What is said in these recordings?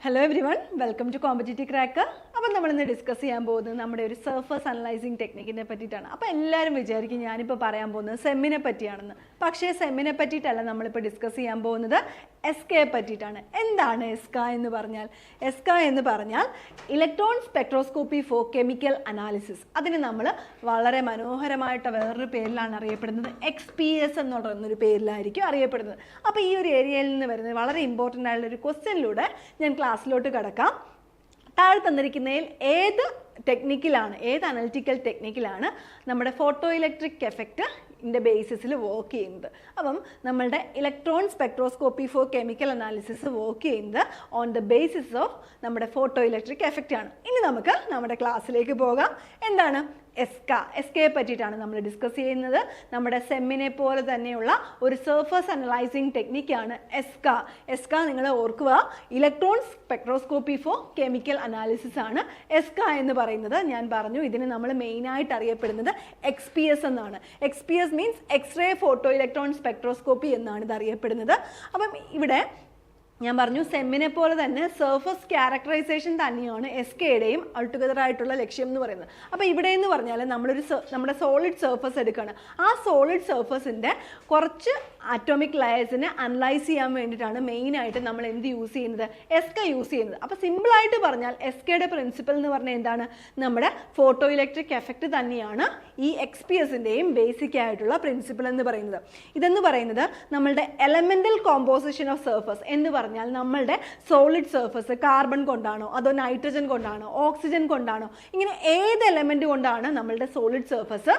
Hello everyone, welcome to Competitive Cracker. അപ്പോൾ നമ്മൾ ഇന്ന് ഡിസ്കസ് ചെയ്യാൻ പോകുന്നത് നമ്മുടെ ഒരു സർഫസ് അനലൈസിംഗ് ടെക്നിക്കിനെ പറ്റിയിട്ടാണ്. അപ്പോൾ എല്ലാവരും വിചാരിക്കും ഞാനിപ്പോൾ പറയാൻ പോകുന്നത് സെമ്മിനെ പറ്റിയാണെന്ന്. പക്ഷേ സെമ്മിനെ പറ്റിയിട്ടല്ല നമ്മളിപ്പോൾ ഡിസ്കസ് ചെയ്യാൻ പോകുന്നത് എസ്കയെ പറ്റിയിട്ടാണ്. എന്താണ് എസ്ക എന്ന് പറഞ്ഞാൽ? എസ്ക എന്ന് പറഞ്ഞാൽ electron spectroscopy for chemical analysis. അതിന് നമ്മൾ വളരെ മനോഹരമായിട്ട് വേറൊരു പേരിലാണ് അറിയപ്പെടുന്നത്. XPS എന്നൊരു പേരിലായിരിക്കും അറിയപ്പെടുന്നത്. അപ്പോൾ ഈ ഒരു ഏരിയയിൽ നിന്ന് വരുന്നത് വളരെ ഇമ്പോർട്ടൻ്റ് ആയിട്ടുള്ള ഒരു ക്വസ്റ്റ്യനിലൂടെ ഞാൻ ക്ലാസ്സിലോട്ട് കിടക്കാം. താഴെ തന്നിരിക്കുന്നതിൽ ഏത് ടെക്നിക്കിലാണ്, ഏത് അനലിറ്റിക്കൽ ടെക്നിക്കിലാണ് നമ്മുടെ ഫോട്ടോ ഇലക്ട്രിക് എഫക്റ്റിൻ്റെ ബേസിസിൽ വർക്ക് ചെയ്യുന്നത്? അപ്പം നമ്മളുടെ electron spectroscopy for chemical analysis work ചെയ്യുന്നത് ഓൺ ദ ബേസിസ് ഓഫ് നമ്മുടെ ഫോട്ടോ ഇലക്ട്രിക് എഫക്റ്റ് ആണ്. ഇനി നമുക്ക് നമ്മുടെ ക്ലാസ്സിലേക്ക് പോകാം. എന്താണ് എസ്കയെ പറ്റിയിട്ടാണ് നമ്മൾ ഡിസ്കസ് ചെയ്യുന്നത്. നമ്മുടെ സെമ്മിനെ പോലെ തന്നെയുള്ള ഒരു സർഫസ് അനലൈസിങ് ടെക്നിക്കാണ് എസ്ക. നിങ്ങൾ ഓർക്കുക, electron spectroscopy for chemical analysis ആണ് എസ്ക എന്ന് പറയുന്നത്. ഞാൻ പറഞ്ഞു ഇതിന് നമ്മൾ മെയിനായിട്ട് അറിയപ്പെടുന്നത് XPS എന്നാണ്. XPS means x ray photo electron spectroscopy എന്നാണ് ഇത് അറിയപ്പെടുന്നത്. അപ്പം ഇവിടെ ഞാൻ പറഞ്ഞു സെമ്മിനെ പോലെ തന്നെ സർഫസ് ക്യാരക്ടറൈസേഷൻ തന്നെയാണ് എസ്കയുടെയും ഓൾടുഗദർ ആയിട്ടുള്ള ലക്ഷ്യം എന്ന് പറയുന്നത്. അപ്പോൾ ഇവിടെ എന്ന് പറഞ്ഞാൽ നമ്മുടെ സോളിഡ് സർഫസ് എടുക്കുകയാണ്. ആ സോളിഡ് സർഫസിൻ്റെ കുറച്ച് ആറ്റോമിക് ലെയേഴ്സിനെ അനലൈസ് ചെയ്യാൻ വേണ്ടിയിട്ടാണ് മെയിനായിട്ട് നമ്മൾ എന്ത് യൂസ് ചെയ്യുന്നത്? എസ്ക യൂസ് ചെയ്യുന്നത്. അപ്പോൾ സിമ്പിളായിട്ട് പറഞ്ഞാൽ എസ്കയുടെ പ്രിൻസിപ്പൽ എന്ന് പറഞ്ഞാൽ എന്താണ്? നമ്മുടെ ഫോട്ടോ ഇലക്ട്രിക് എഫക്റ്റ് തന്നെയാണ് ഈ XPSൻ്റെയും ബേസിക് ആയിട്ടുള്ള പ്രിൻസിപ്പൽ എന്ന് പറയുന്നത്. ഇതെന്ന് പറയുന്നത് നമ്മളുടെ എലമെൻ്റൽ കോമ്പോസിഷൻ ഓഫ് സർഫസ് എന്ന് പറഞ്ഞാൽ നമ്മളുടെ സോളിഡ് സർഫസ് കാർബൺ കൊണ്ടാണോ അതോ നൈട്രജൻ കൊണ്ടാണോ ഓക്സിജൻ കൊണ്ടാണോ, ഇങ്ങനെ ഏത് എലമെന്റ് കൊണ്ടാണ് നമ്മളുടെ സോളിഡ് സർഫസ്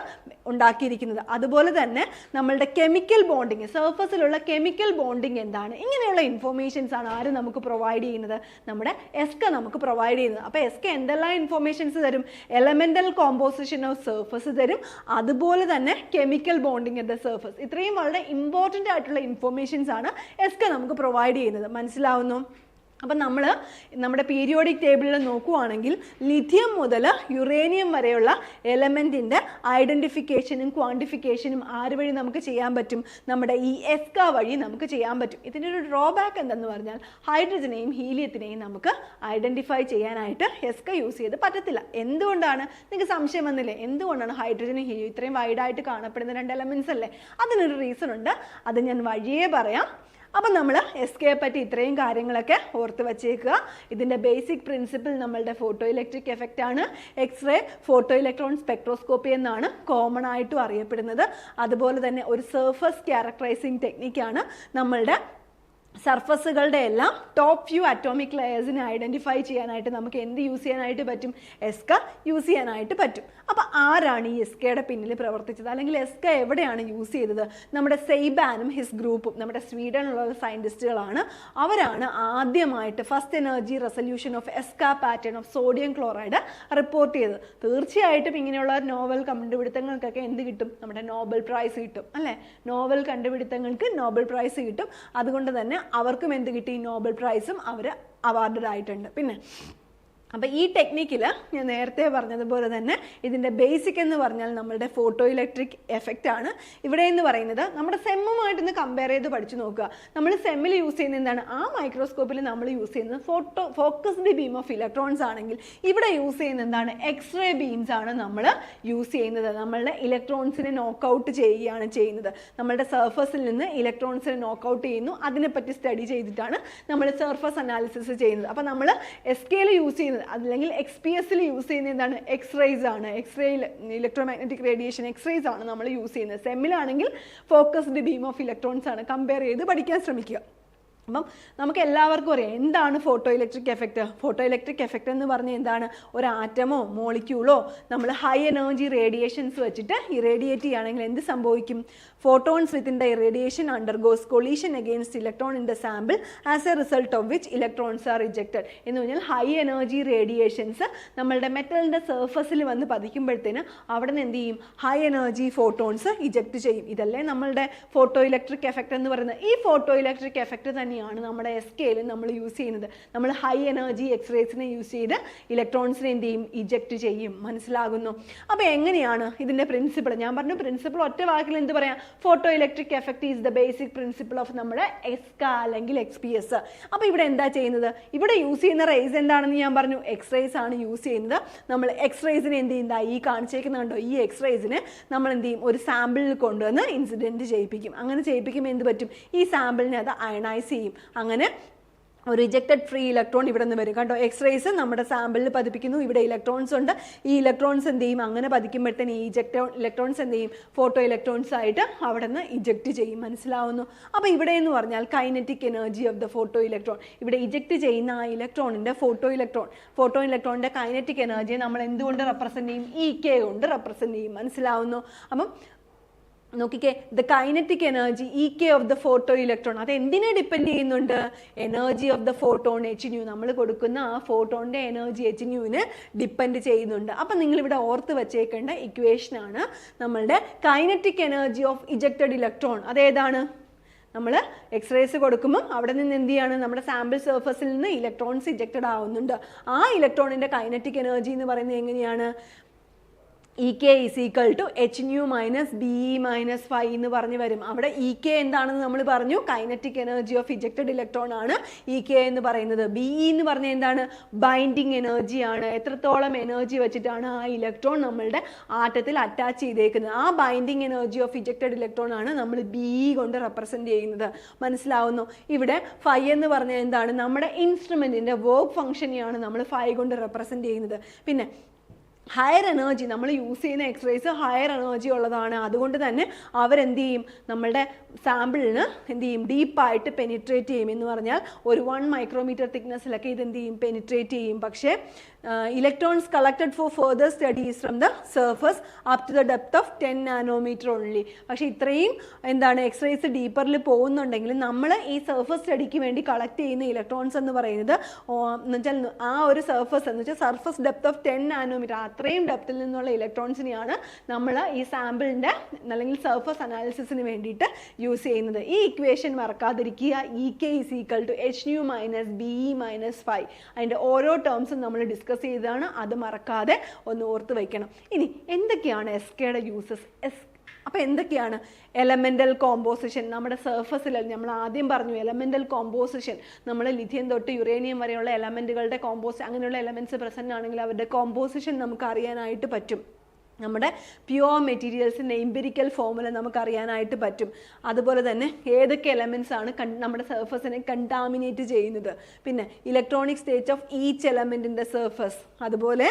ഉണ്ടാക്കിയിരിക്കുന്നത്. അതുപോലെ തന്നെ നമ്മളുടെ കെമിക്കൽ ബോണ്ടിങ്, സർഫസിലുള്ള കെമിക്കൽ ബോണ്ടിങ് എന്താണ്, ഇങ്ങനെയുള്ള ഇൻഫോർമേഷൻസ് ആണ് ആര് നമുക്ക് പ്രൊവൈഡ് ചെയ്യുന്നത്? നമ്മുടെ എസ്ക നമുക്ക് പ്രൊവൈഡ് ചെയ്യുന്നത്. അപ്പോൾ എസ്ക എന്തെല്ലാം ഇൻഫോർമേഷൻസ് തരും? എലമെന്റൽ കോമ്പോസിഷൻ ഓഫ് സർഫസ് തരും, അതുപോലെ തന്നെ chemical bonding at the surface. ഇത്രയും വളരെ ഇമ്പോർട്ടൻ്റ് ആയിട്ടുള്ള ഇൻഫോർമേഷൻസ് ആണ് എസ്ക നമുക്ക് പ്രൊവൈഡ് ചെയ്യുന്നത്. മനസ്സിലാവുന്നു? അപ്പം നമ്മൾ നമ്മുടെ പീരിയോഡിക് ടേബിളിൽ നോക്കുവാണെങ്കിൽ ലിഥിയം മുതൽ യുറേനിയം വരെയുള്ള എലമെൻറ്റിൻ്റെ ഐഡൻറ്റിഫിക്കേഷനും ക്വാണ്ടിഫിക്കേഷനും ആര് വഴി നമുക്ക് ചെയ്യാൻ പറ്റും? നമ്മുടെ ഈ എസ്ക വഴി നമുക്ക് ചെയ്യാൻ പറ്റും. ഇതിൻ്റെ ഒരു ഡ്രോബാക്ക് എന്തെന്ന് പറഞ്ഞാൽ ഹൈഡ്രജനെയും ഹീലിയത്തിനെയും നമുക്ക് ഐഡൻറ്റിഫൈ ചെയ്യാനായിട്ട് എസ്ക യൂസ് ചെയ്ത് പറ്റത്തില്ല. എന്തുകൊണ്ടാണ്? നിങ്ങൾക്ക് സംശയം വന്നില്ലേ എന്തുകൊണ്ടാണ് ഹൈഡ്രജനും ഹീലിയം ഇത്രയും വൈഡായിട്ട് കാണപ്പെടുന്ന രണ്ട് എലമെൻറ്റ്സ് അല്ലേ? അതിനൊരു റീസൺ ഉണ്ട്, അത് ഞാൻ വഴിയേ പറയാം. അപ്പം നമ്മൾ എസ്കയെ പറ്റി ഇത്രയും കാര്യങ്ങളൊക്കെ ഓർത്ത് വച്ചേക്കുക. ഇതിൻ്റെ ബേസിക് പ്രിൻസിപ്പിൾ നമ്മളുടെ ഫോട്ടോ ഇലക്ട്രിക് എഫക്റ്റ് ആണ്. എക്സ്റേ ഫോട്ടോ ഇലക്ട്രോൺ സ്പെക്ട്രോസ്കോപ്പി എന്നാണ് കോമൺ ആയിട്ടും അറിയപ്പെടുന്നത്. അതുപോലെ തന്നെ ഒരു സർഫസ് ക്യാരക്ടറൈസിങ് ടെക്നിക്കാണ്. നമ്മളുടെ സർഫസുകളുടെ എല്ലാം ടോപ്പ് ഫ്യൂ അറ്റോമിക് ലെയേഴ്സിനെ ഐഡൻറ്റിഫൈ ചെയ്യാനായിട്ട് നമുക്ക് എന്ത് യൂസ് ചെയ്യാനായിട്ട് പറ്റും? എസ്ക യൂസ് ചെയ്യാനായിട്ട് പറ്റും. അപ്പോൾ ആരാണ് ഈ എസ്കയുടെ പിന്നിൽ പ്രവർത്തിച്ചത്, അല്ലെങ്കിൽ എസ്ക എവിടെയാണ് യൂസ് ചെയ്തത്? നമ്മുടെ സെയ്ബാനും ഹിസ് ഗ്രൂപ്പും, നമ്മുടെ സ്വീഡനിലുള്ള സയൻറ്റിസ്റ്റുകളാണ്. അവരാണ് ആദ്യമായിട്ട് first energy resolution of ESCA pattern of sodium chloride report ചെയ്തത്. തീർച്ചയായിട്ടും ഇങ്ങനെയുള്ള നോവൽ കണ്ടുപിടുത്തങ്ങൾക്കൊക്കെ എന്ത് കിട്ടും? നമ്മുടെ നോബൽ പ്രൈസ് കിട്ടും അല്ലേ? നോവൽ കണ്ടുപിടുത്തങ്ങൾക്ക് നോബൽ പ്രൈസ് കിട്ടും. അതുകൊണ്ട് തന്നെ അവർക്കും എന്ത് കിട്ടി? നോബൽ പ്രൈസും അവർ അവാർഡഡ് ആയിട്ടുണ്ട്. പിന്നെ അപ്പോൾ ഈ ടെക്നിക്കിൽ ഞാൻ നേരത്തെ പറഞ്ഞതുപോലെ തന്നെ ഇതിൻ്റെ ബേസിക് എന്ന് പറഞ്ഞാൽ നമ്മളുടെ ഫോട്ടോ ഇലക്ട്രിക് എഫക്റ്റ് ആണ്. ഇവിടെ എന്ന് പറയുന്നത് നമ്മുടെ സെമ്മുമായിട്ടൊന്ന് കമ്പയർ ചെയ്ത് പഠിച്ചു നോക്കുക. നമ്മൾ സെമ്മിൽ യൂസ് ചെയ്യുന്നത് എന്താണ്? ആ മൈക്രോസ്കോപ്പിൽ നമ്മൾ യൂസ് ചെയ്യുന്നത് ഫോക്കസ്ഡ് ബീം ഓഫ് ഇലക്ട്രോൺസ് ആണെങ്കിൽ ഇവിടെ യൂസ് ചെയ്യുന്നത് എന്താണ്? എക്സ്റേ ബീംസ് ആണ് നമ്മൾ യൂസ് ചെയ്യുന്നത്. നമ്മളുടെ ഇലക്ട്രോൺസിനെ നോക്കൗട്ട് ചെയ്യുകയാണ് ചെയ്യുന്നത്. നമ്മളുടെ സർഫസിൽ നിന്ന് ഇലക്ട്രോൺസിനെ നോക്കൗട്ട് ചെയ്യുന്നു. അതിനെപ്പറ്റി സ്റ്റഡി ചെയ്തിട്ടാണ് നമ്മൾ സർഫസ് അനാലിസിസ് ചെയ്യുന്നത്. അപ്പോൾ നമ്മൾ എസ്കയിൽ യൂസ് ചെയ്യുന്നത് അല്ലെങ്കിൽ XPSൽ യൂസ് ചെയ്യുന്നത് എന്താണ്? എക്സ്റേസ് ആണ്. എക്സ്റേയിൽ ഇലക്ട്രോമാഗ്നറ്റിക് റേഡിയേഷൻ എക്സ്റേസ് ആണ് നമ്മൾ യൂസ് ചെയ്യുന്നത്. സെമ്മിലാണെങ്കിൽ ഫോക്കസ്ഡ് ബീം ഓഫ് ഇലക്ട്രോൺസ് ആണ്. കമ്പയർ ചെയ്ത് പഠിക്കാൻ ശ്രമിക്കുക. അപ്പം നമുക്ക് എല്ലാവർക്കും അറിയാം എന്താണ് photo electric effect. Photo electric effect എന്ന് പറഞ്ഞാൽ എന്താണ്? ഒരു ആറ്റമോ മോളിക്യൂളോ നമ്മൾ ഹൈ എനർജി റേഡിയേഷൻസ് വെച്ചിട്ട് ഇറേഡിയേറ്റ് ചെയ്യുകയാണെങ്കിൽ എന്ത് സംഭവിക്കും? photons within the irradiation undergoes collision against electron in the sample, as a result of which electrons are ejected. എന്ന് പറഞ്ഞാൽ ഹൈ എനർജി റേഡിയേഷൻസ് നമ്മളുടെ മെറ്റലിൻ്റെ സർഫസിൽ വന്ന് പതിക്കുമ്പോഴത്തേന് അവിടെ നിന്ന് എന്ത് ചെയ്യും? ഹൈ എനർജി ഫോട്ടോൺസ് ഇജക്റ്റ് ചെയ്യും. ഇതല്ലേ നമ്മളുടെ ഫോട്ടോ ഇലക്ട്രിക് എഫക്റ്റ് എന്ന് പറയുന്നത്. ഈ ഫോട്ടോ ഇലക്ട്രിക് എഫക്റ്റ് തന്നെ തന്നെയാണ് നമ്മുടെ SKയിൽ നമ്മൾ യൂസ് ചെയ്യുന്നത്. നമ്മൾ ഹൈ എനർജി എക്സ്റേസിനെ യൂസ് ചെയ്ത് ഇലക്ട്രോൺസിനെ എന്ത് ചെയ്യും, ഇജക്റ്റ് ചെയ്യും. മനസ്സിലാകുന്നു? അപ്പോൾ എങ്ങനെയാണ് ഇതിൻ്റെ പ്രിൻസിപ്പിൾ? ഞാൻ പറഞ്ഞു പ്രിൻസിപ്പിൾ ഒറ്റ വാക്കിൽ എന്ത് പറയാം, photo electric effect is the basic principle of നമ്മുടെ എസ്ക അല്ലെങ്കിൽ XPS. അപ്പോൾ ഇവിടെ എന്താ ചെയ്യുന്നത്, ഇവിടെ യൂസ് ചെയ്യുന്ന റേസ് എന്താണെന്ന് ഞാൻ പറഞ്ഞു, എക്സ്റേസ് ആണ് യൂസ് ചെയ്യുന്നത്. നമ്മൾ എക്സ്റേസിനെ എന്ത് ചെയ്യുന്ന ഈ കാണിച്ചേക്കുന്നുണ്ടോ, ഈ എക്സ്റേസിനെ നമ്മൾ എന്ത് ചെയ്യും, ഒരു സാമ്പിളിൽ കൊണ്ടുവന്ന് ഇൻസിഡൻറ്റ് ചെയ്യിപ്പിക്കും. അങ്ങനെ ചെയ്യിപ്പിക്കുമ്പോൾ എന്ത് പറ്റും, ഈ സാമ്പിളിനെ അത് അയണൈസ് ചെയ്യും. അങ്ങനെ ഒരു റിജക്റ്റഡ് ഫ്രീ ഇലക്ട്രോൺ ഇവിടെ നിന്ന് വരും. കണ്ടോ, എക്സ്റേസ് നമ്മുടെ സാമ്പിളിൽ പതിപ്പിക്കുന്നു. ഇവിടെ ഇലക്ട്രോൺസ് ഉണ്ട്. ഈ ഇലക്ട്രോൺസ് എന്ത് ചെയ്യും, അങ്ങനെ പതിക്കുമ്പോഴത്തേന് ഈ ഇലക്ട്രോൺസ് എന്ത് ചെയ്യും, ഫോട്ടോ ഇലക്ട്രോൺസ് ആയിട്ട് അവിടെ നിന്ന് ഇജക്റ്റ് ചെയ്യും. മനസ്സിലാവുന്നു? അപ്പോൾ ഇവിടെ എന്ന് പറഞ്ഞാൽ kinetic energy of the photo electron. ഇവിടെ ഇജക്റ്റ് ചെയ്യുന്ന ആ ഇലക്ട്രോണിൻ്റെ ഫോട്ടോ ഇലക്ട്രോണിൻ്റെ കൈനറ്റിക് എനർജിയെ നമ്മൾ എന്തുകൊണ്ട് റെപ്രസെൻറ്റ് ചെയ്യും, EK കൊണ്ട് റെപ്രസെൻറ്റ് ചെയ്യും. മനസ്സിലാവുന്നു? അപ്പം നോക്കിക്കേ, the kinetic energy EK of the photo electron അത് എന്തിനെ ഡിപ്പെൻഡ് ചെയ്യുന്നുണ്ട്, energy of the photon Hν. നമ്മൾ കൊടുക്കുന്ന ആ ഫോട്ടോണിൻ്റെ എനർജി Hν ഡിപ്പെൻഡ് ചെയ്യുന്നുണ്ട്. അപ്പം നിങ്ങളിവിടെ ഓർത്ത് വെച്ചേക്കേണ്ട ഇക്വേഷനാണ് നമ്മളുടെ kinetic energy of ejected electron. അതേതാണ്, നമ്മൾ എക്സ്റേസ് കൊടുക്കുമ്പം അവിടെ നിന്ന് എന്ത് ചെയ്യാണ്, നമ്മുടെ സാമ്പിൾ സർഫസിൽ നിന്ന് ഇലക്ട്രോൺസ് ഇജക്റ്റഡ് ആവുന്നുണ്ട്. ആ ഇലക്ട്രോണിൻ്റെ കൈനറ്റിക് എനർജി എന്ന് പറയുന്നത് എങ്ങനെയാണ്, EK is equal to Hν minus BE minus phi എന്ന് പറഞ്ഞു വരും. അവിടെ EK എന്താണെന്ന് നമ്മൾ പറഞ്ഞു, kinetic energy of ejected electron ആണ് EK എന്ന് പറയുന്നത്. BE എന്ന് പറഞ്ഞാൽ എന്താണ്, ബൈൻഡിങ് എനർജി ആണ്. എത്രത്തോളം എനർജി വെച്ചിട്ടാണ് ആ ഇലക്ട്രോൺ നമ്മളുടെ ആറ്റത്തിൽ അറ്റാച്ച് ചെയ്തേക്കുന്നത്. ആ binding energy of ejected electron ആണ് നമ്മൾ BE കൊണ്ട് റെപ്രസെൻറ്റ് ചെയ്യുന്നത്. മനസ്സിലാവുന്നു? ഇവിടെ phi എന്ന് പറഞ്ഞാൽ എന്താണ്, നമ്മുടെ ഇൻസ്ട്രുമെൻറ്റിൻ്റെ വർക്ക് ഫംഗ്ഷനെയാണ് നമ്മൾ phi കൊണ്ട് റെപ്രസെൻറ്റ് ചെയ്യുന്നത്. പിന്നെ ഹയർ എനർജി നമ്മൾ യൂസ് ചെയ്യുന്ന എക്സ്റേസ് ഹയർ എനർജി ഉള്ളതാണ്. അതുകൊണ്ട് തന്നെ അവരെന്ത് ചെയ്യും, നമ്മളുടെ സാമ്പിളിന് എന്ത് ചെയ്യും, ഡീപ്പായിട്ട് പെനിട്രേറ്റ് ചെയ്യും. എന്ന് പറഞ്ഞാൽ ഒരു 1 മൈക്രോമീറ്റർ തിക്നെസ്സിലൊക്കെ ഇതെന്ത് ചെയ്യും, പെനിട്രേറ്റ് ചെയ്യും. പക്ഷേ electrons collected for further studies from the surface up to the depth of 10 nanometre only. പക്ഷേ ഇത്രയും എന്താണ് എക്സ്റേസ് ഡീപ്പറിൽ പോകുന്നുണ്ടെങ്കിൽ നമ്മൾ ഈ സർഫസ് സ്റ്റഡിക്ക് വേണ്ടി കളക്ട് ചെയ്യുന്ന ഇലക്ട്രോൺസ് എന്ന് പറയുന്നത് എന്ന് വെച്ചാൽ ആ ഒരു സർഫസ് എന്ന് വെച്ചാൽ സർഫസ് ഡെപ്ത് ഓഫ് 10 നാനോമീറ്റർ അത്രയും ഡെപ്തിൽ നിന്നുള്ള ഇലക്ട്രോൺസിനെയാണ് നമ്മൾ ഈ സാമ്പിളിൻ്റെ അല്ലെങ്കിൽ സർഫസ് അനാലിസിസിന് വേണ്ടിയിട്ട് യൂസ് ചെയ്യുന്നത്. ഈ ഇക്വേഷൻ മറക്കാതിരിക്കുക. EK is equal to Hν minus BE minus phi. അതിൻ്റെ ഓരോ ടേംസും നമ്മൾ ഡിസ്കസ് ചെയ്തതാണ്. അത് മറക്കാതെ ഒന്ന് ഓർത്ത് വയ്ക്കണം. ഇനി എന്തൊക്കെയാണ് SKയുടെ യൂസസ്? അപ്പോൾ എന്തൊക്കെയാണ്, എലമെൻ്റൽ കോമ്പോസിഷൻ. നമ്മുടെ സർഫസിൽ നമ്മൾ ആദ്യം പറഞ്ഞു എലമെൻ്റൽ കോമ്പോസിഷൻ, നമ്മൾ ലിഥിയം തൊട്ട് യുറേനിയം വരെയുള്ള എലമെൻറ്റുകളുടെ അങ്ങനെയുള്ള എലമെൻറ്റ്സ് പ്രസൻ്റ് ആണെങ്കിൽ അവരുടെ കോമ്പോസിഷൻ നമുക്ക് അറിയാനായിട്ട് പറ്റും. നമ്മുടെ പ്യുവർ മെറ്റീരിയൽസിൻ്റെ എംപിരിക്കൽ ഫോമുല നമുക്ക് അറിയാനായിട്ട് പറ്റും. അതുപോലെ തന്നെ ഏതൊക്കെ എലമെൻറ്റ്സ് ആണ് നമ്മുടെ സർഫസിനെ കണ്ടാമിനേറ്റ് ചെയ്യുന്നത്. പിന്നെ ഇലക്ട്രോണിക് സ്റ്റേറ്റ് ഓഫ് ഈച്ച് എലമെൻറ്റിൻ്റെ സർഫസ്. അതുപോലെ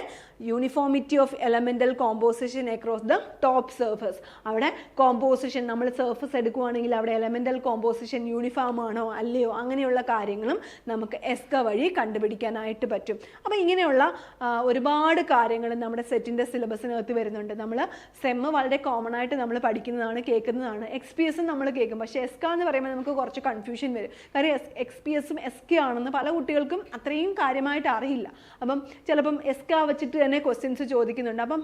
uniformity of elemental composition across the top surface. അവിടെ കോമ്പോസിഷൻ നമ്മൾ സർഫസ് എടുക്കുകയാണെങ്കിൽ അവിടെ എലമെൻ്റൽ കോമ്പോസിഷൻ യൂണിഫോം ആണോ അല്ലയോ അങ്ങനെയുള്ള കാര്യങ്ങളും നമുക്ക് എസ്ക വഴി കണ്ടുപിടിക്കാനായിട്ട് പറ്റും. അപ്പോൾ ഇങ്ങനെയുള്ള ഒരുപാട് കാര്യങ്ങൾ നമ്മുടെ സെറ്റിൻ്റെ സിലബസിനകത്ത് വരുന്നുണ്ട്. നമ്മൾ സെം വളരെ കോമൺ ആയിട്ട് നമ്മൾ പഠിക്കുന്നതാണ്, കേൾക്കുന്നതാണ്. XPS നമ്മൾ കേൾക്കും. പക്ഷേ എസ്ക എന്ന് പറയുമ്പോൾ നമുക്ക് കുറച്ച് കൺഫ്യൂഷൻ വരും. കാര്യം XPSും SK ആണെന്ന് പല കുട്ടികൾക്കും അത്രയും കാര്യമായിട്ട് അറിയില്ല. അപ്പം ചിലപ്പം എസ്ക വെച്ചിട്ട് തന്നെ ക്വസ്റ്റ്യൻസ് ചോദിക്കുന്നുണ്ട്. അപ്പം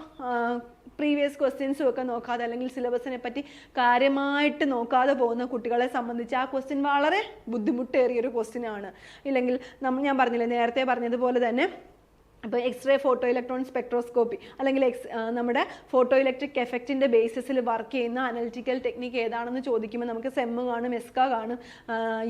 പ്രീവിയസ് ക്വസ്റ്റ്യൻസും ഒക്കെ നോക്കാതെ അല്ലെങ്കിൽ സിലബസിനെ പറ്റി കാര്യമായിട്ട് നോക്കാതെ പോകുന്ന കുട്ടികളെ സംബന്ധിച്ച് ആ ക്വസ്റ്റ്യൻ വളരെ ബുദ്ധിമുട്ടേറിയൊരു ക്വസ്റ്റ്യൻ ആണ്. ഇല്ലെങ്കിൽ ഞാൻ പറഞ്ഞില്ലേ നേരത്തെ പറഞ്ഞതുപോലെ തന്നെ ഇപ്പോൾ എക്സ്റേ ഫോട്ടോ ഇലക്ട്രോൺ സ്പെക്ട്രോസ്കോപ്പി അല്ലെങ്കിൽ നമ്മുടെ ഫോട്ടോ ഇലക്ട്രിക് എഫക്റ്റിൻ്റെ ബേസിസിൽ വർക്ക് ചെയ്യുന്ന അനലിറ്റിക്കൽ ടെക്നിക്ക് ഏതാണെന്ന് ചോദിക്കുമ്പോൾ നമുക്ക് സെം കാണും, എസ്ക കാണും,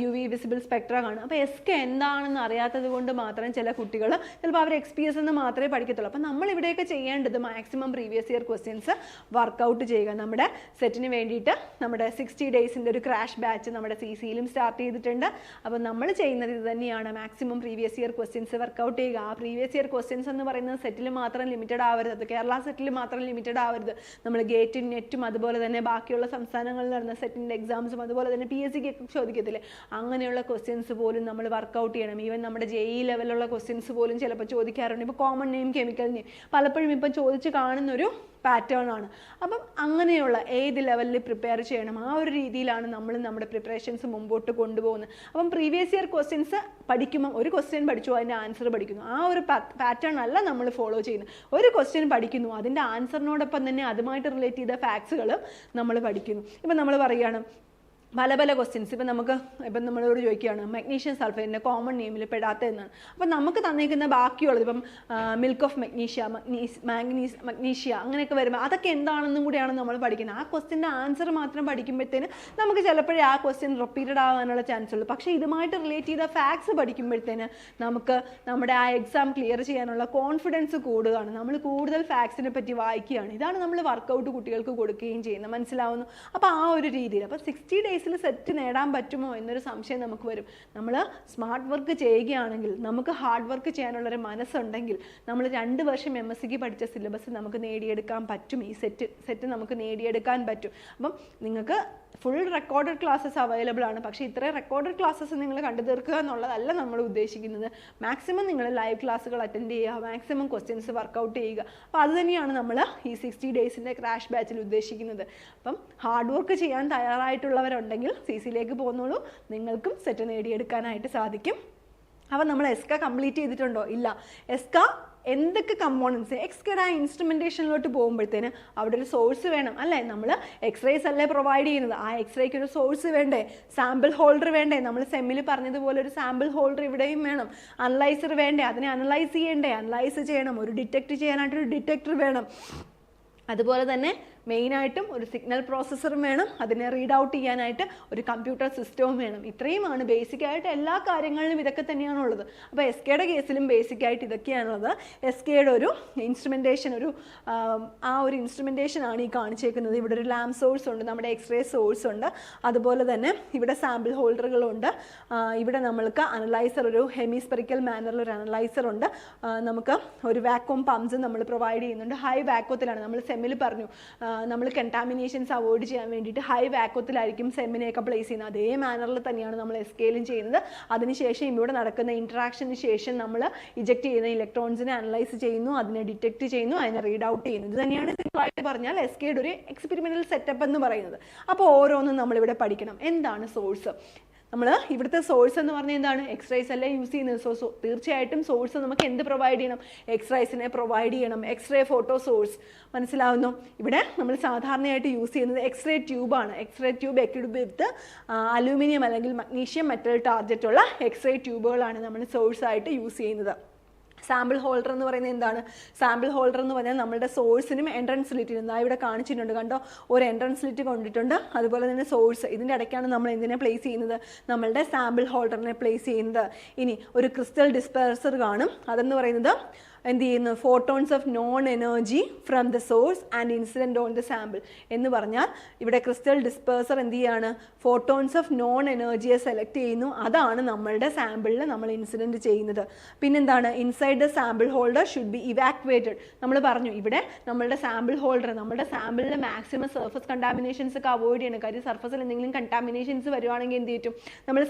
UV വിസിബിൾ സ്പെക്ട്ര കാണും. അപ്പോൾ എസ്ക എന്താണെന്ന് അറിയാത്തത് കൊണ്ട് മാത്രം ചില കുട്ടികൾ ചിലപ്പോൾ അവർ XPS എന്ന് മാത്രമേ പഠിക്കത്തുള്ളൂ. അപ്പോൾ നമ്മൾ ഇവിടെയൊക്കെ ചെയ്യേണ്ടത് maximum previous year questions work out ചെയ്യുക. നമ്മുടെ സെറ്റിന് വേണ്ടിയിട്ട് നമ്മുടെ 60 ഡേയ്സിൻ്റെ ഒരു ക്രാഷ് ബാച്ച് നമ്മുടെ CCയിലും സ്റ്റാർട്ട് ചെയ്തിട്ടുണ്ട്. അപ്പോൾ നമ്മൾ ചെയ്യുന്നത് ഇത് തന്നെയാണ്, maximum previous year questions work out ചെയ്യുക. ആ പ്രീവിയസ് ഇയർ ക്വസ്റ്റ്യൻസ് എന്ന് പറയുന്നത് സെറ്റിൽ മാത്രം ലിമിറ്റഡ് ആവരുത്, അത് കേരള സെറ്റിൽ മാത്രം ലിമിറ്റഡ് ആവരുത്. നമ്മൾ ഗേറ്റും നെറ്റും അതുപോലെ തന്നെ ബാക്കിയുള്ള സംസ്ഥാനങ്ങളിൽ നടന്ന സെറ്റിൻ്റെ എക്സാംസും അതുപോലെ തന്നെ PSCക്ക് ചോദിക്കത്തില്ലേ, അങ്ങനെയുള്ള ക്വസ്റ്റ്യൻസ് പോലും നമ്മൾ വർക്കൗട്ട് ചെയ്യണം. ഈവൻ നമ്മുടെ JEE ലെവലുള്ള ക്വസ്റ്റ്യൻസ് പോലും ചിലപ്പോൾ ചോദിക്കാറുണ്ട്. ഇപ്പോൾ കോമൺ നെയിം കെമിക്കൽ നെയിം പലപ്പോഴും ഇപ്പം ചോദിച്ച് കാണുന്നൊരു പാറ്റേൺ ആണ്. അപ്പം അങ്ങനെയുള്ള ഏത് ലെവലിൽ പ്രിപ്പയർ ചെയ്യണം ആ ഒരു രീതിയിലാണ് നമ്മൾ നമ്മുടെ പ്രിപ്പറേഷൻസ് മുമ്പോട്ട് കൊണ്ടുപോകുന്നത്. അപ്പം പ്രീവിയസ് ഇയർ ക്വസ്റ്റ്യൻസ് പഠിക്കുമ്പോൾ ഒരു ക്വസ്റ്റ്യൻ പഠിച്ചു അതിൻ്റെ ആൻസർ പഠിക്കുന്നു, ആ ഒരു പാറ്റേൺ അല്ല നമ്മൾ ഫോളോ ചെയ്യുന്നത്. ഒരു ക്വസ്റ്റ്യൻ പഠിക്കുന്നു അതിൻ്റെ ആൻസറിനോടൊപ്പം തന്നെ അതുമായിട്ട് റിലേറ്റ് ചെയ്ത ഫാക്ട്സുകളും നമ്മൾ പഠിക്കുന്നു. ഇപ്പം നമ്മൾ പറയുകയാണ് പല പല ക്വസ്റ്റ്യൻസ് ഇപ്പം നമ്മളോട് ചോദിക്കുകയാണ് മഗ്നീഷ്യം സൾഫേറ്റിൻ്റെ കോമൺ നെയിമിൽ പെടാത്തതെന്നാണ്. അപ്പം നമുക്ക് തന്നിരിക്കുന്ന ബാക്കിയുള്ളത് ഇപ്പം മിൽക്ക് ഓഫ് മഗ്നീഷ്യ, മഗ്നീഷ്യ അങ്ങനെയൊക്കെ വരുമ്പോൾ അതൊക്കെ എന്താണെന്നും കൂടിയാണ് നമ്മൾ പഠിക്കുന്നത്. ആ ക്വസ്റ്റ്യൻ്റെ ആൻസർ മാത്രം പഠിക്കുമ്പോഴത്തേന് നമുക്ക് ചിലപ്പോഴേ ആ ക്വസ്റ്റ്യൻ റിപ്പീറ്റഡ് ആവാനുള്ള ചാൻസ് ഉള്ളൂ. പക്ഷേ ഇതുമായിട്ട് റിലേറ്റ് ചെയ്ത ഫാക്ട്സ് പഠിക്കുമ്പോഴത്തേന് നമുക്ക് നമ്മുടെ ആ എക്സാം ക്ലിയർ ചെയ്യാനുള്ള കോൺഫിഡൻസ് കൂടുകയാണ്. നമ്മൾ കൂടുതൽ ഫാക്ട്സിനെ പറ്റി വായിക്കുകയാണ്. ഇതാണ് നമ്മൾ വർക്കൗട്ട് കുട്ടികൾക്ക് കൊടുക്കുകയും ചെയ്യുന്നത്. മനസ്സിലാവുന്നു? അപ്പോൾ ആ ഒരു രീതിയിൽ അപ്പോൾ 60 days സെറ്റ് നേടാൻ പറ്റുമോ എന്നൊരു സംശയം നമുക്ക് വരും. നമ്മൾ സ്മാർട്ട് വർക്ക് ചെയ്യുകയാണെങ്കിൽ, നമുക്ക് ഹാർഡ് വർക്ക് ചെയ്യാനുള്ളൊരു മനസ്സുണ്ടെങ്കിൽ നമ്മൾ 2 വർഷം MSc പഠിച്ച സിലബസ് നമുക്ക് നേടിയെടുക്കാൻ പറ്റും. ഈ സെറ്റ് നമുക്ക് നേടിയെടുക്കാൻ പറ്റും. അപ്പം നിങ്ങൾക്ക് ഫുൾ റെക്കോർഡഡ് ക്ലാസ്സസ് അവൈലബിൾ ആണ്. പക്ഷേ ഇത്രയും റെക്കോർഡഡ് ക്ലാസ്സസ് നിങ്ങൾ കണ്ടു തീർക്കുക എന്നുള്ളതല്ല നമ്മൾ ഉദ്ദേശിക്കുന്നത്. മാക്സിമം നിങ്ങൾ ലൈവ് ക്ലാസ്സുകൾ അറ്റൻഡ് ചെയ്യുക, മാക്സിമം ക്വസ്റ്റ്യൻസ് വർക്കൗട്ട് ചെയ്യുക. അപ്പോൾ അത് തന്നെയാണ് നമ്മൾ ഈ 60 days ക്രാഷ് ബാച്ചിൽ ഉദ്ദേശിക്കുന്നത്. അപ്പം ഹാർഡ് വർക്ക് ചെയ്യാൻ തയ്യാറായിട്ടുള്ളവരുണ്ടെങ്കിൽ CC പോകുന്നുള്ളൂ, നിങ്ങൾക്കും സെറ്റ് നേടിയെടുക്കാനായിട്ട് സാധിക്കും. അപ്പം നമ്മൾ എസ്ക കംപ്ലീറ്റ് ചെയ്തിട്ടുണ്ടോ? ഇല്ല. എസ്ക എന്തൊക്കെ കമ്പോണൻസ് എക്സ്കയുടെ ആ ഇൻസ്ട്രുമെൻറ്റേഷനിലോട്ട് പോകുമ്പോഴത്തേന് അവിടെ ഒരു സോഴ്സ് വേണം അല്ലേ? നമ്മൾ എക്സ്റേസ് അല്ലേ പ്രൊവൈഡ് ചെയ്യുന്നത്, ആ എക്സ്റേക്ക് ഒരു സോഴ്സ് വേണ്ടേ? സാമ്പിൾ ഹോൾഡർ വേണ്ടേ? നമ്മൾ സെമ്മിൽ പറഞ്ഞതുപോലെ ഒരു സാമ്പിൾ ഹോൾഡർ ഇവിടെയും വേണം. അനലൈസർ വേണ്ടേ? അതിനെ അനലൈസ് ചെയ്യണ്ടേ? അനലൈസ് ചെയ്യണം. ഒരു ഡിറ്റക്ട് ചെയ്യാനായിട്ടൊരു ഡിറ്റക്ടർ വേണം. അതുപോലെ തന്നെ മെയിനായിട്ടും ഒരു സിഗ്നൽ പ്രോസസ്സറും വേണം. അതിനെ റീഡ് ഔട്ട് ചെയ്യാനായിട്ട് ഒരു കമ്പ്യൂട്ടർ സിസ്റ്റവും വേണം. ഇത്രയുമാണ് ബേസിക്കായിട്ട്. എല്ലാ കാര്യങ്ങളിലും ഇതൊക്കെ തന്നെയാണുള്ളത്. അപ്പോൾ SKയുടെ കേസിലും ബേസിക്കായിട്ട് ഇതൊക്കെയാണുള്ളത്. SKയുടെ ഒരു ഇൻസ്ട്രുമെൻറ്റേഷൻ, ആ ഒരു ഇൻസ്ട്രുമെൻറ്റേഷനാണ് ഈ കാണിച്ചേക്കുന്നത്. ഇവിടെ ഒരു ലാമ്പ് സോഴ്സ് ഉണ്ട്, നമ്മുടെ എക്സ്റേ സോഴ്സ് ഉണ്ട്, അതുപോലെ തന്നെ ഇവിടെ സാമ്പിൾ ഹോൾഡറുകളുണ്ട്. ഇവിടെ നമ്മൾക്ക് അനലൈസർ, ഒരു ഹെമിസ്പെറിക്കൽ മാനറിൽ ഒരു അനലൈസർ ഉണ്ട്. നമുക്ക് ഒരു വാക്വം പമ്പ്സ് നമ്മൾ പ്രൊവൈഡ് ചെയ്യുന്നുണ്ട്. ഹൈ വാക്വത്തിലാണ്. നമ്മൾ സെമ്മിൽ പറഞ്ഞു നമ്മൾ കണ്ടാമിനേഷൻസ് അവോയ്ഡ് ചെയ്യാൻ വേണ്ടിയിട്ട് ഹൈ വാക്വത്തിലായിരിക്കും സെമ്മിനെയൊക്കെ പ്ലേസ് ചെയ്യുന്നത്. അതേ മാനറിൽ തന്നെയാണ് നമ്മൾ SKയിലും ചെയ്യുന്നത്. അതിനുശേഷം ഇവിടെ നടക്കുന്ന ഇൻട്രാക്ഷന് ശേഷം നമ്മൾ ഇജക്ട് ചെയ്യുന്ന ഇലക്ട്രോൺസിനെ അനലൈസ് ചെയ്യുന്നു, അതിനെ ഡിറ്റക്ട് ചെയ്യുന്നു, അതിനെ റീഡ് ഔട്ട് ചെയ്യുന്നു. ഇത് തന്നെയാണ് സിമ്പിളായിട്ട് പറഞ്ഞാൽ SKയുടെ ഒരു എക്സ്പെരിമെന്റൽ സെറ്റപ്പ് എന്ന് പറയുന്നത്. അപ്പോൾ ഓരോന്നും നമ്മളിവിടെ പഠിക്കണം. എന്താണ് സോഴ്സ്? നമ്മൾ ഇവിടുത്തെ സോഴ്സ് എന്ന് പറഞ്ഞാൽ എന്താണ്? എക്സ്റേസ് അല്ലേ യൂസ് ചെയ്യുന്നത്. സോ തീർച്ചയായിട്ടും സോഴ്സ് നമുക്ക് എന്ത് പ്രൊവൈഡ് ചെയ്യണം? എക്സ്റേസിനെ പ്രൊവൈഡ് ചെയ്യണം. X ray photo source. മനസ്സിലാവുന്നു? ഇവിടെ നമ്മൾ സാധാരണയായിട്ട് യൂസ് ചെയ്യുന്നത് എക്സ്റേ ട്യൂബാണ്. X ray tube equipped with aluminium അല്ലെങ്കിൽ മഗ്നീഷ്യം മെറ്റൽ ടാർജറ്റ് ഉള്ള എക്സ്റേ ട്യൂബുകളാണ് നമ്മൾ സോഴ്സായിട്ട് യൂസ് ചെയ്യുന്നത്. സാമ്പിൾ ഹോൾഡർ എന്ന് പറയുന്നത് എന്താണ്? സാമ്പിൾ ഹോൾഡർ എന്ന് പറഞ്ഞാൽ നമ്മുടെ സോഴ്സിനും എൻട്രൻസ് സ്ലിറ്റ് ഉണ്ട്. ഇവിടെ കാണിച്ചിട്ടുണ്ട് കണ്ടോ, ഒരു എൻട്രൻസ് സ്ലിറ്റ് കൊണ്ടിട്ടുണ്ട്. അതുപോലെ തന്നെ സോഴ്സ്, ഇതിൻ്റെ ഇടയ്ക്കാണ് നമ്മൾ എന്തിനെ പ്ലേസ് ചെയ്യുന്നത്? നമ്മളുടെ സാമ്പിൾ ഹോൾഡറിനെ പ്ലേസ് ചെയ്യുന്നത്. ഇനി ഒരു ക്രിസ്റ്റൽ ഡിസ്പേഴ്സർ കാണും. അതെന്ന് പറയുന്നത് എന്ത് ചെയ്യുന്നു? Photons of non energy from the source and incident on the sample എന്ന് പറഞ്ഞാൽ ഇവിടെ ക്രിസ്റ്റൽ ഡിസ്പേഴ്സർ എന്ത് ചെയ്യാണ്? ഫോട്ടോൺസ് ഓഫ് നോൺ എനർജിയെ സെലക്ട് ചെയ്യുന്നു. അതാണ് നമ്മളുടെ സാമ്പിളിൽ നമ്മൾ ഇൻസിഡൻറ്റ് ചെയ്യുന്നത്. പിന്നെന്താണ്? Inside the sample holder should be evacuated. നമ്മൾ പറഞ്ഞു ഇവിടെ നമ്മളുടെ സാമ്പിൾ ഹോൾഡർ, നമ്മുടെ സാമ്പിളിൽ മാക്സിമം സർഫസ് കണ്ടാമിനേഷൻസ് ഒക്കെ അവോയ്ഡ് ചെയ്യണം. കാര്യം സർഫസിൽ എന്തെങ്കിലും കണ്ടാമിനേഷൻസ് വരുവാണെങ്കിൽ എന്ത് ചെയ്യും? നമ്മളുടെ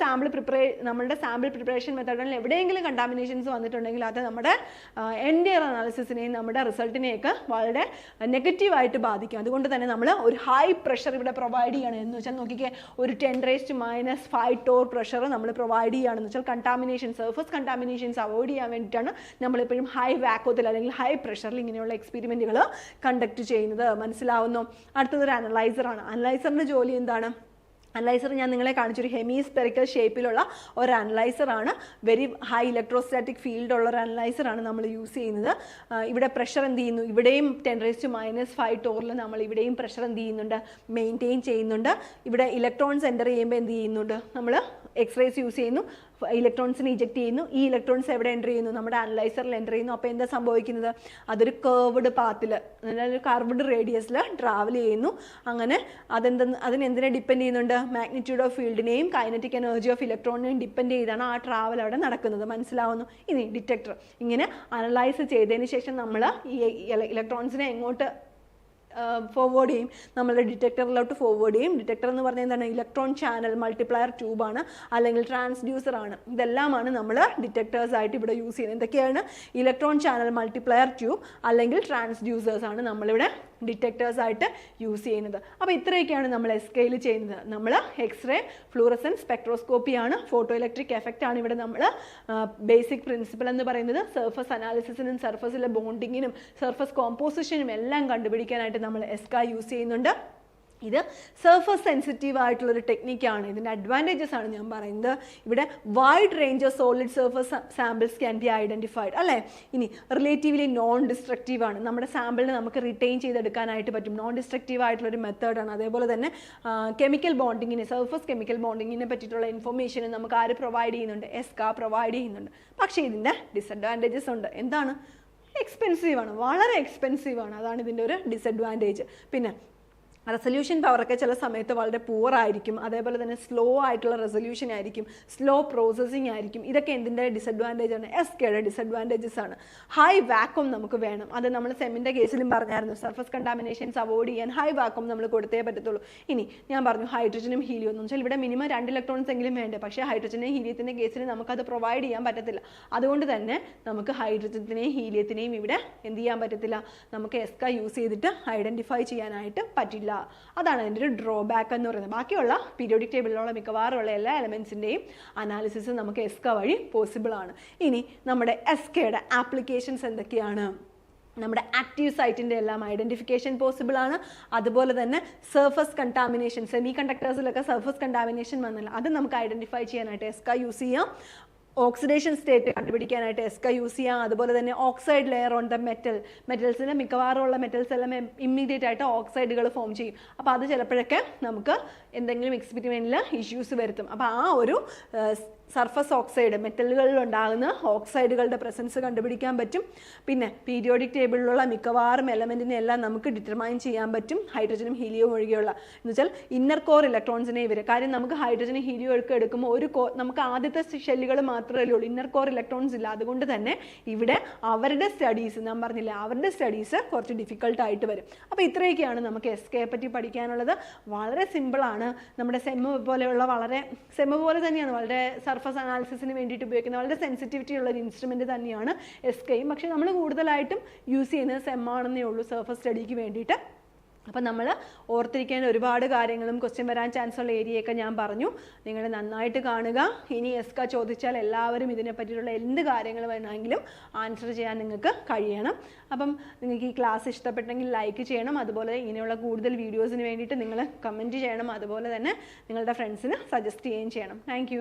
സാമ്പിൾ പ്രിപ്പറേഷൻ മെത്തേഡിൽ എവിടെയെങ്കിലും കണ്ടാമിനേഷൻസ് വന്നിട്ടുണ്ടെങ്കിൽ അത് നമ്മുടെ എൻറ്റയർ അനാലിസിസിനെയും നമ്മുടെ റിസൾട്ടിനെയൊക്കെ വളരെ നെഗറ്റീവായിട്ട് ബാധിക്കും. അതുകൊണ്ട് തന്നെ നമ്മൾ ഒരു ഹൈ പ്രഷർ ഇവിടെ പ്രൊവൈഡ് ചെയ്യണം. എന്ന് വെച്ചാൽ നോക്കിക്കേ, ഒരു 10⁻⁵ ടോർ പ്രഷർ നമ്മൾ പ്രൊവൈഡ് ചെയ്യുകയാണെന്ന് വെച്ചാൽ സർഫസ് കണ്ടാമിനേഷൻസ് അവോയ്ഡ് ചെയ്യാൻ വേണ്ടിയിട്ടാണ് നമ്മളെപ്പോഴും ഹൈ വാക്വത്തിൽ അല്ലെങ്കിൽ ഹൈ പ്രഷറിൽ ഇങ്ങനെയുള്ള എക്സ്പെരിമെൻറ്റുകൾ കണ്ടക്ട് ചെയ്യുന്നത്. മനസ്സിലാവുന്നു? അടുത്തതൊരു അനലൈസറാണ്. അനലൈസറിൻ്റെ ജോലി എന്താണ്? അനലൈസർ ഞാൻ നിങ്ങളെ കാണിച്ചൊരു ഹെമിസ്പെറിക്കൽ ഷേപ്പിലുള്ള ഒരു അനലൈസറാണ്. വെരി ഹൈ ഇലക്ട്രോസ്റ്റാറ്റിക് ഫീൽഡ് ഉള്ള ഒരു അനലൈസറാണ് നമ്മൾ യൂസ് ചെയ്യുന്നത്. ഇവിടെ പ്രഷർ എന്ത് ചെയ്യുന്നു? ഇവിടെയും 10⁻⁵ ടോറിൽ നമ്മൾ ഇവിടെയും പ്രഷർ എന്ത് ചെയ്യുന്നുണ്ട്? മെയിൻറ്റെയിൻ ചെയ്യുന്നുണ്ട്. ഇവിടെ ഇലക്ട്രോൺസ് എൻ്റർ ചെയ്യുമ്പോൾ എന്ത് ചെയ്യുന്നുണ്ട്? നമ്മൾ എക്സ്റേസ് യൂസ് ചെയ്യുന്നു, ഇലക്ട്രോൺസിനെ ഇജക്ട് ചെയ്യുന്നു. ഈ ഇലക്ട്രോൺസ് എവിടെ എൻ്റർ ചെയ്യുന്നു? നമ്മുടെ അനലൈസറിൽ എൻ്റർ ചെയ്യുന്നു. അപ്പോൾ എന്താ സംഭവിക്കുന്നത്? അതൊരു കേർവ്ഡ് പാത്തിൽ, ഒരു കർവ്ഡ് റേഡിയസിൽ ട്രാവൽ ചെയ്യുന്നു. അങ്ങനെ അതിനെന്തിനെ ഡിപ്പെൻഡ് ചെയ്യുന്നുണ്ട്? മാഗ്നിറ്റ്യൂഡ് ഓഫ് ഫീൽഡിനെയും കൈനറ്റിക് എനർജി ഓഫ് ഇലക്ട്രോണിനെയും ഡിപ്പെൻഡ് ചെയ്താണ് ആ ട്രാവൽ അവിടെ നടക്കുന്നത്. മനസ്സിലാവുന്നു? ഇനി ഡിറ്റക്ടർ ഇങ്ങനെ അനലൈസ് ചെയ്തതിന് ശേഷം നമ്മൾ ഈ ഇലക്ട്രോൺസിനെ എങ്ങോട്ട് ഫോർവേഡ് ചെയ്യും? നമ്മളുടെ ഡിറ്റക്ടറിലോട്ട് ഫോർവേഡ് ചെയ്യും. ഡിറ്റക്ടർ എന്ന് പറഞ്ഞാൽ എന്താണ്? ഇലക്ട്രോൺ ചാനൽ മൾട്ടിപ്ലയർ ട്യൂബാണ്, അല്ലെങ്കിൽ ട്രാൻസ്ഡ്യൂസർ ആണ്. ഇതെല്ലാമാണ് നമ്മൾ ഡിറ്റക്ടേഴ്സ് ആയിട്ട് ഇവിടെ യൂസ് ചെയ്യുന്നത്. എന്തൊക്കെയാണ്? ഇലക്ട്രോൺ ചാനൽ മൾട്ടിപ്ലയർ ട്യൂബ് അല്ലെങ്കിൽ ട്രാൻസ്ഡ്യൂസേഴ്സ് ആണ് നമ്മളിവിടെ ഡിറ്റക്ടേഴ്സ് ആയിട്ട് യൂസ് ചെയ്യുന്നത്. അപ്പോൾ ഇത്രയൊക്കെയാണ് നമ്മൾ SKയിൽ ചെയ്യുന്നത്. നമ്മൾ എക്സ്റേ, ഫ്ലൂറസൻസ്, സ്പെക്ട്രോസ്കോപ്പിയാണ്, ഫോട്ടോ ഇലക്ട്രിക് എഫക്റ്റ് ആണ് ഇവിടെ നമ്മൾ ബേസിക് പ്രിൻസിപ്പൽ എന്ന് പറയുന്നത്. സർഫസ് അനാലിസിസിനും സർഫസിലെ ബോണ്ടിങ്ങിനും സർഫസ് കോമ്പോസിഷനും എല്ലാം കണ്ടുപിടിക്കാനായിട്ട് നമ്മൾ SK യൂസ് ചെയ്യുന്നുണ്ട്. ഇത് സർഫസ് സെൻസിറ്റീവ് ആയിട്ടുള്ളൊരു ടെക്നിക്കാണ്. ഇതിൻ്റെ അഡ്വാൻറ്റേജസ് ആണ് ഞാൻ പറയുന്നത്. ഇവിടെ wide range of solid surface samples can be identified അല്ലേ. ഇനി റിലേറ്റീവ്ലി നോൺ ഡിസ്ട്രക്റ്റീവ് ആണ്. നമ്മുടെ സാമ്പിളിനെ നമുക്ക് റിറ്റെയിൻ ചെയ്തെടുക്കാനായിട്ട് പറ്റും. നോൺ ഡിസ്ട്രക്റ്റീവ് ആയിട്ടുള്ളൊരു മെത്തേഡാണ്. അതേപോലെ തന്നെ കെമിക്കൽ ബോണ്ടിങ്ങിന്, സർഫസ് കെമിക്കൽ ബോണ്ടിങ്ങിനെ പറ്റിയിട്ടുള്ള ഇൻഫർമേഷൻ നമുക്ക് ആര് പ്രൊവൈഡ് ചെയ്യുന്നുണ്ട്? എസ്ക പ്രൊവൈഡ് ചെയ്യുന്നുണ്ട്. പക്ഷേ ഇതിൻ്റെ ഡിസഡ്വാൻറ്റേജസ് ഉണ്ട്. എന്താണ്? എക്സ്പെൻസീവ് ആണ്, വളരെ എക്സ്പെൻസീവ് ആണ്. അതാണ് ഇതിൻ്റെ ഒരു ഡിസഡ്വാൻറ്റേജ്. പിന്നെ റെസൊല്യൂഷൻ പവറൊക്കെ ചില സമയത്ത് വളരെ പുവർ ആയിരിക്കും. അതേപോലെ തന്നെ സ്ലോ ആയിട്ടുള്ള റെസൊല്യൂഷൻ ആയിരിക്കും, സ്ലോ പ്രോസസ്സിങ് ആയിരിക്കും. ഇതൊക്കെ എന്തിൻ്റെ ഡിസഡ്വാൻറ്റേജ് ആണ്? എസ്കയുടെ ഡിസഡ്വാൻറ്റേജസ് ആണ്. ഹൈ വാക്വം നമുക്ക് വേണം. അത് നമ്മൾ സെമ്മിൻ്റെ കേസിലും പറഞ്ഞായിരുന്നു. സർഫസ് കണ്ടാമിനേഷൻസ് അവോയ്ഡ് ചെയ്യാൻ ഹൈ വാക്വം നമ്മൾ കൊടുത്തേ പറ്റത്തുള്ളൂ. ഇനി ഞാൻ പറഞ്ഞു ഹൈഡ്രജനും ഹീലിയം എന്ന് വെച്ചാൽ ഇവിടെ മിനിമം 2 ഇലക്ട്രോൺസ് എങ്കിലും വേണ്ടേ. പക്ഷേ ഹൈഡ്രജനെയും ഹീലിയത്തിൻ്റെ കേസിൽ നമുക്കത് പ്രൊവൈഡ് ചെയ്യാൻ പറ്റത്തില്ല. അതുകൊണ്ട് തന്നെ നമുക്ക് ഹൈഡ്രജത്തിനെയും ഹീലിയത്തിനെയും ഇവിടെ എന്ത് ചെയ്യാൻ പറ്റത്തില്ല? നമുക്ക് എസ്ക യൂസ് ചെയ്തിട്ട് ഐഡൻറ്റിഫൈ ചെയ്യാനായിട്ട് പറ്റില്ല. അതാണ് അതിൻ്റെ ഒരു ഡ്രോബാക്ക് എന്ന് പറയുന്നത്. ബാക്കിയുള്ള പീരിയോഡിക് ടേബിളിലുള്ള മിക്കവാറുമുള്ള എല്ലാ എലമെൻസിൻ്റെയും അനാലിസിസ് നമുക്ക് എസ്ക വഴി പോസിബിൾ ആണ്. ഇനി നമ്മുടെ എസ്കയുടെ ആപ്ലിക്കേഷൻസ് എന്തൊക്കെയാണ്? നമ്മുടെ ആക്റ്റീവ് സൈറ്റിൻ്റെ എല്ലാം ഐഡൻറ്റിഫിക്കേഷൻ പോസിബിൾ ആണ്. അതുപോലെ തന്നെ സർഫസ് കണ്ടാമിനേഷൻ, സെമി കണ്ടക്ടേഴ്സിലൊക്കെ സർഫസ് കണ്ടാമിനേഷൻ വന്നല്ല, അത് നമുക്ക് ഐഡൻറ്റിഫൈ ചെയ്യാനായിട്ട് എസ്ക യൂസ് ചെയ്യാം. ഓക്സിഡേഷൻ സ്റ്റേറ്റ് കണ്ടുപിടിക്കാനായിട്ട് എസ്ക യൂസ് ചെയ്യാം. അതുപോലെ തന്നെ ഓക്സൈഡ് ലെയർ ഓൺ ദ മെറ്റൽസിൻ്റെ മിക്കവാറുമുള്ള മെറ്റൽസ് എല്ലാം ഇമ്മീഡിയറ്റ് ആയിട്ട് ഓക്സൈഡുകൾ ഫോം ചെയ്യും. അപ്പോൾ അത് ചിലപ്പോഴൊക്കെ നമുക്ക് എന്തെങ്കിലും എക്സ്പെരിമെൻറ്റിൽ ഇഷ്യൂസ് വരുത്തും. അപ്പോൾ ആ ഒരു സർഫസ് ഓക്സൈഡ്, മെറ്റലുകളിൽ ഉണ്ടാകുന്ന ഓക്സൈഡുകളുടെ പ്രസൻസ് കണ്ടുപിടിക്കാൻ പറ്റും. പിന്നെ പീരിയോഡിക് ടേബിളിലുള്ള മിക്കവാറും എലമെൻറ്റിനെ എല്ലാം നമുക്ക് ഡിറ്റർമൈൻ ചെയ്യാൻ പറ്റും, ഹൈഡ്രജനും ഹീലിയവും ഒഴികെയുള്ള. എന്ന് വെച്ചാൽ ഇന്നർ കോർ ഇലക്ട്രോൺസിനെ ഇവർ, കാര്യം നമുക്ക് ഹൈഡ്രജനും ഹീലിയം ഒക്കെ എടുക്കുമ്പോൾ ഒരു നമുക്ക് ആദ്യത്തെ ഷെല്ലുകൾ മാത്രമേ ഉള്ളൂ, ഇന്നർ കോർ ഇലക്ട്രോൺസ് ഇല്ല. അതുകൊണ്ട് തന്നെ ഇവിടെ അവരുടെ സ്റ്റഡീസ്, ഞാൻ പറഞ്ഞില്ല, അവരുടെ സ്റ്റഡീസ് കുറച്ച് ഡിഫിക്കൽട്ടായിട്ട് വരും. അപ്പോൾ ഇത്രയൊക്കെയാണ് നമുക്ക് എസ്കയെ പറ്റി പഠിക്കാനുള്ളത്. വളരെ സിമ്പിളാണ്. നമ്മുടെ സെമ്മ് പോലെയുള്ള സെമ്മ് പോലെ തന്നെയാണ് വളരെ സർഫസ് അനാലിസിസിന് വേണ്ടിയിട്ട് ഉപയോഗിക്കുന്ന വളരെ സെൻസിറ്റിവിറ്റി ഉള്ള ഒരു ഇൻസ്ട്രുമെൻറ്റ് തന്നെയാണ് എസ്കയും. പക്ഷേ നമ്മൾ കൂടുതലായിട്ടും യൂസ് ചെയ്യുന്നത് സെമ്മാണെന്നേ ഉള്ളൂ സർഫസ് സ്റ്റഡിക്ക് വേണ്ടിയിട്ട്. അപ്പം നമ്മൾ ഓർത്തിരിക്കേണ്ട ഒരുപാട് കാര്യങ്ങളും ക്വസ്റ്റ്യൻ വരാൻ ചാൻസ് ഉള്ള ഏരിയയൊക്കെ ഞാൻ പറഞ്ഞു. നിങ്ങൾ നന്നായിട്ട് കാണുക. ഇനി എസ്ക ചോദിച്ചാൽ എല്ലാവരും ഇതിനെ പറ്റിയിട്ടുള്ള എന്ത് കാര്യങ്ങൾ വേണമെങ്കിലും ആൻസർ ചെയ്യാൻ നിങ്ങൾക്ക് കഴിയണം. അപ്പം നിങ്ങൾക്ക് ഈ ക്ലാസ് ഇഷ്ടപ്പെട്ടെങ്കിൽ ലൈക്ക് ചെയ്യണം. അതുപോലെ ഇങ്ങനെയുള്ള കൂടുതൽ വീഡിയോസിന് വേണ്ടിയിട്ട് നിങ്ങൾ കമൻറ്റ് ചെയ്യണം. അതുപോലെ തന്നെ നിങ്ങളുടെ ഫ്രണ്ട്സിന് സജസ്റ്റ് ചെയ്യുകയും ചെയ്യണം. താങ്ക്